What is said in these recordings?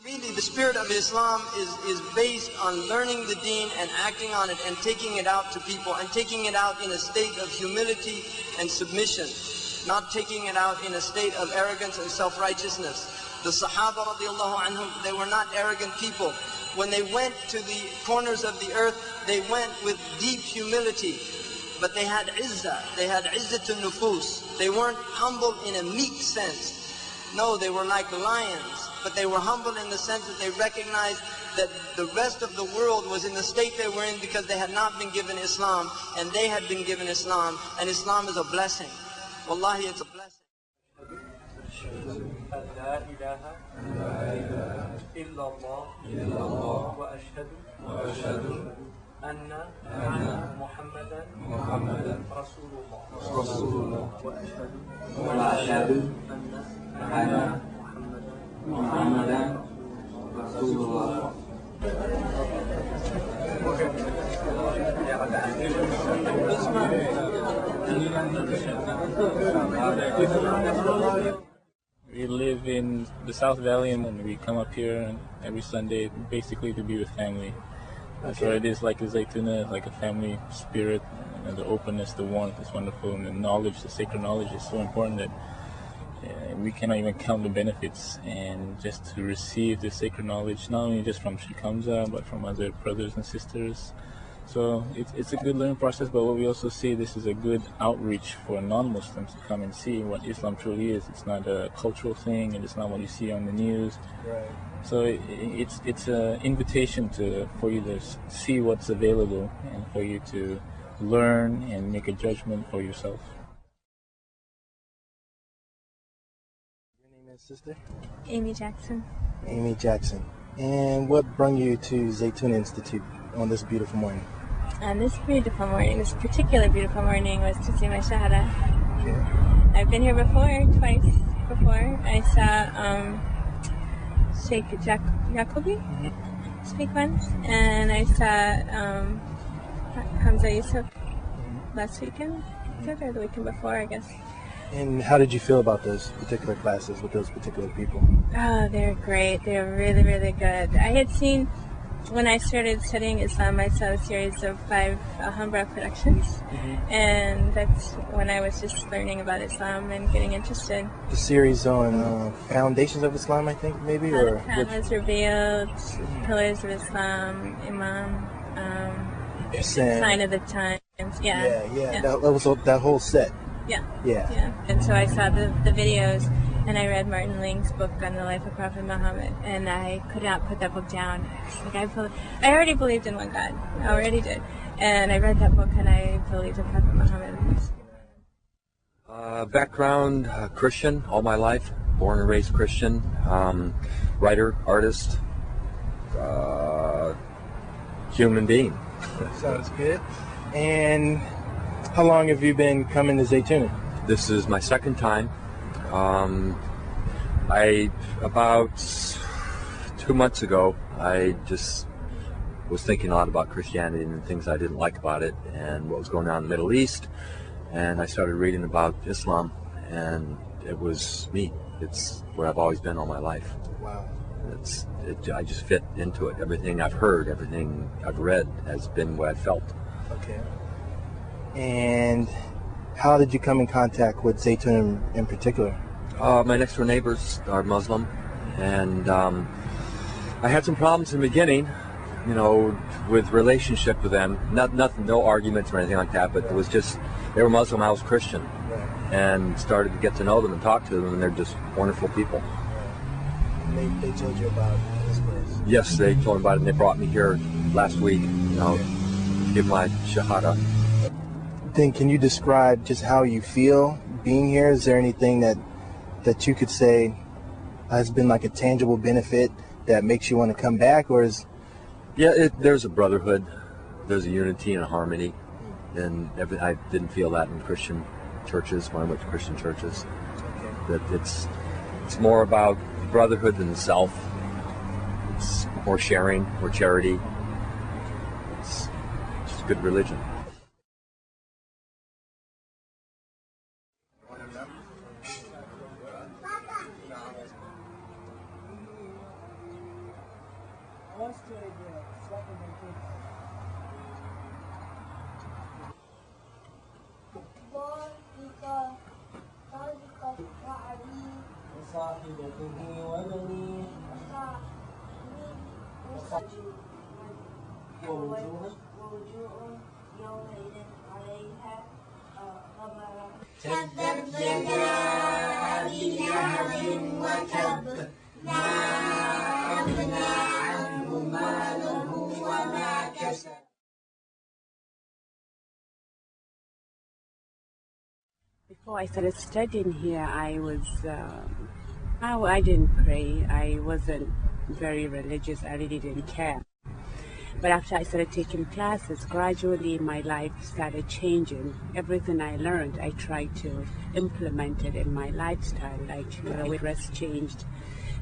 Really, the spirit of Islam is based on learning the deen and acting on it and taking it out to people and taking it out in a state of humility and submission, not taking it out in a state of arrogance and self-righteousness. The Sahaba radiallahu anhum, they were not arrogant people. When they went to the corners of the earth, they went with deep humility. But they had izzah, they had izzatun nufus. They weren't humble in a meek sense. No, they were like lions. But they were humble in the sense that they recognized that the rest of the world was in the state they were in because they had not been given Islam, and they had been given Islam, and Islam is a blessing. Wallahi, it's a blessing. أن محمدا رسول الله وأشهد أن محمدا رسول الله. We live in the South Valley and we come up here every Sunday basically to be with family. That's what it is, like a Zaytuna, like a family spirit, and the openness, the warmth is wonderful, and the knowledge, the sacred knowledge is so important that we cannot even count the benefits. And just to receive the sacred knowledge, not only just from Sheikh Hamza, but from other brothers and sisters. So it's a good learning process, but what we also see, this is a good outreach for non-Muslims to come and see what Islam truly is. It's not a cultural thing, and it's not what you see on the news. Right. So it's an invitation for you to see what's available and for you to learn and make a judgment for yourself. Your name is, sister? Amy Jackson. Amy Jackson. And what brought you to Zaytuna Institute on this beautiful morning? On this beautiful morning, this particular beautiful morning, was to see my Shahada. Okay. I've been here twice before. I saw Sheikh Jacobi speak once, and I saw Hamza Yusuf last weekend, or the weekend before, I guess. And how did you feel about those particular classes with those particular people? Oh, they're great. They're really, really good. I had seen, when I started studying Islam, I saw a series of 5 Alhambra productions, and that's when I was just learning about Islam and getting interested. The series on Foundations of Islam, I think, maybe? How or the Quran was revealed, Pillars of Islam, Imam, Sign of the Times. Yeah. That was that whole set. Yeah. And so I saw the videos, and I read Martin Ling's book on the life of Prophet Muhammad, and I could not put that book down. I already believed in one God. I already did. And I read that book, and I believed in Prophet Muhammad. Background, Christian all my life, born and raised Christian, writer, artist, human being. Sounds good. And how long have you been coming to Zaytuna? This is my second time. About 2 months ago, I just was thinking a lot about Christianity and things I didn't like about it and what was going on in the Middle East. And I started reading about Islam, and it was me. It's where I've always been all my life. Wow. I just fit into it. Everything I've heard, everything I've read has been what I felt. Okay. And how did you come in contact with Zaytuna in particular? My next door neighbors are Muslim, and I had some problems in the beginning, with relationship with them. Nothing, no arguments or anything like that, but it was just, they were Muslim, I was Christian, and started to get to know them and talk to them, and they're just wonderful people. And they told you about this place? Yes, they told me about it, and they brought me here last week, to give my Shahada. Then can you describe just how you feel being here? Is there anything that you could say has been like a tangible benefit that makes you want to come back, or is... Yeah, there's a brotherhood, there's a unity and a harmony, and I didn't feel that in Christian churches when I went to Christian churches. Okay. That it's more about brotherhood than self. It's more sharing, more charity. It's just good religion. Before I started studying here, I didn't pray. I wasn't very religious. I really didn't care. But after I started taking classes, gradually my life started changing. Everything I learned, I tried to implement it in my lifestyle. Like, the dress changed,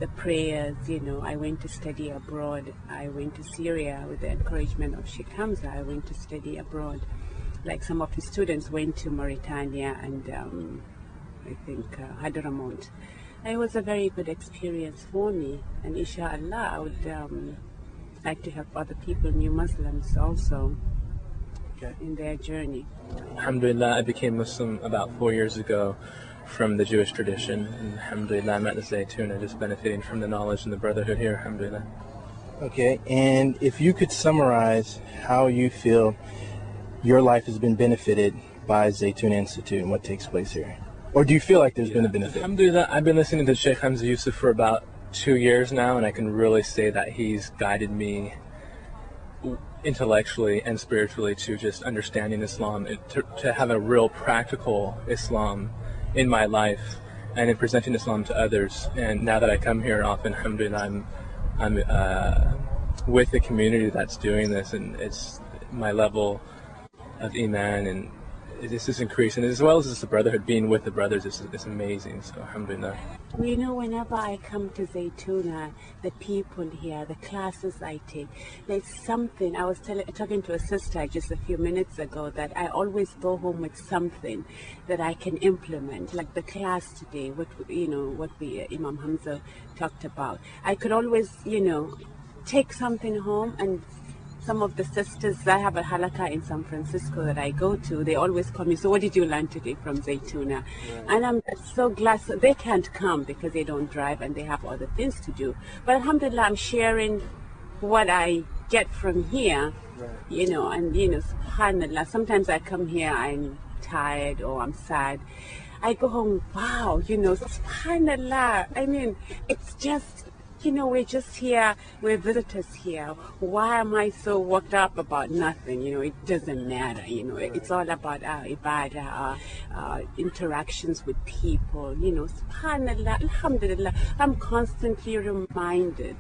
the prayers, I went to study abroad. I went to Syria with the encouragement of Sheikh Hamza. I went to study abroad. Like, some of the students went to Mauritania and I think Hadramaut. It was a very good experience for me, and inshallah I would like to help other people, new Muslims also, in their journey. Alhamdulillah, I became Muslim about 4 years ago from the Jewish tradition, and alhamdulillah I'm at the Zaytuna, just benefiting from the knowledge and the brotherhood here, alhamdulillah. Okay, and if you could summarize how you feel your life has been benefited by Zaytuna Institute and what takes place here. Or do you feel like there's been a benefit? Alhamdulillah, I've been listening to Sheikh Hamza Yusuf for about 2 years now, and I can really say that he's guided me intellectually and spiritually to just understanding Islam, to have a real practical Islam in my life and in presenting Islam to others. And now that I come here often, alhamdulillah, I'm with the community that's doing this, and it's my level of Iman and this is increasing, as well as the brotherhood, being with the brothers is amazing. So alhamdulillah. Whenever I come to Zaytuna, the people here, the classes I take, there's something. I was talking to a sister just a few minutes ago that I always go home with something that I can implement. Like the class today, what Imam Hamza talked about. I could always, take something home. And some of the sisters, I have a halakha in San Francisco that I go to, they always call me, so what did you learn today from Zaytuna? Right. And I'm so glad. So they can't come because they don't drive and they have other things to do. But alhamdulillah, I'm sharing what I get from here, right. And subhanallah, sometimes I come here, I'm tired or I'm sad. I go home, wow, subhanallah. I mean, it's just, we're just here, we're visitors here. Why am I so worked up about nothing? It doesn't matter. It's all about our ibadah, our interactions with people. Subhanallah, alhamdulillah. I'm constantly reminded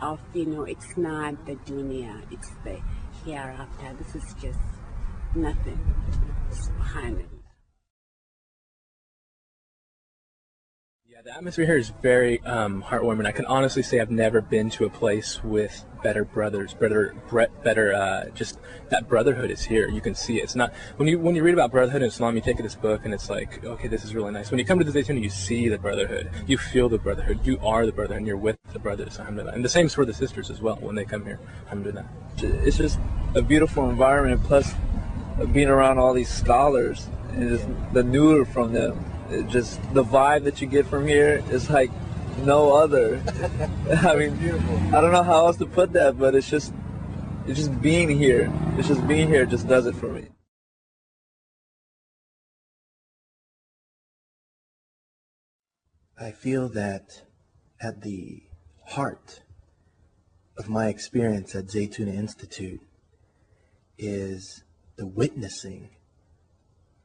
of, it's not the dunya, it's the hereafter. This is just nothing. Subhanallah. The atmosphere here is very heartwarming. I can honestly say I've never been to a place with better brothers, just that brotherhood is here. You can see it. It's not when you read about brotherhood in Islam, you take this book and it's like, okay, this is really nice. When you come to the Zaytuna, you see the brotherhood, you feel the brotherhood, you are the brotherhood, and you're with the brothers, alhamdulillah. And the same for the sisters as well when they come here, alhamdulillah. It's just a beautiful environment, plus being around all these scholars and just the nur from them. Just the vibe that you get from here is like no other. I mean, I don't know how else to put that, but it's just being here. It's just being here just does it for me. I feel that at the heart of my experience at Zaytuna Institute is the witnessing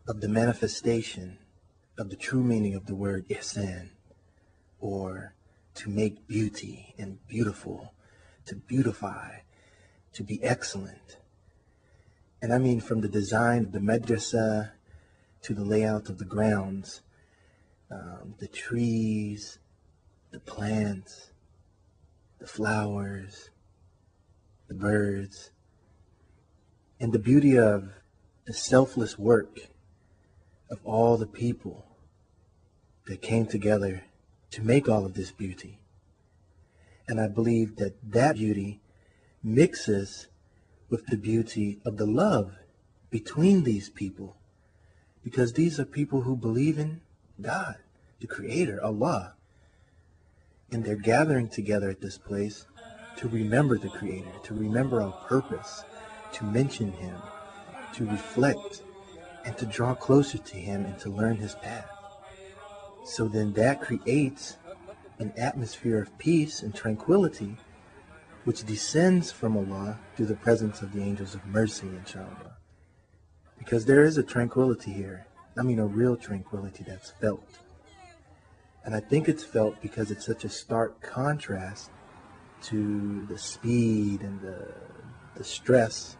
of the manifestation of the true meaning of the word ihsan, or to make beauty and beautiful, to beautify, to be excellent. And I mean from the design of the madrasa to the layout of the grounds, the trees, the plants, the flowers, the birds, and the beauty of the selfless work of all the people that came together to make all of this beauty. And I believe that that beauty mixes with the beauty of the love between these people. Because these are people who believe in God, the Creator, Allah. And they're gathering together at this place to remember the Creator, to remember our purpose, to mention Him, to reflect, and to draw closer to Him and to learn His path. So then that creates an atmosphere of peace and tranquility which descends from Allah through the presence of the angels of mercy, inshallah. Because there is a tranquility here. I mean, a real tranquility that's felt. And I think it's felt because it's such a stark contrast to the speed and the stress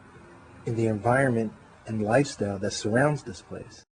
in the environment and lifestyle that surrounds this place.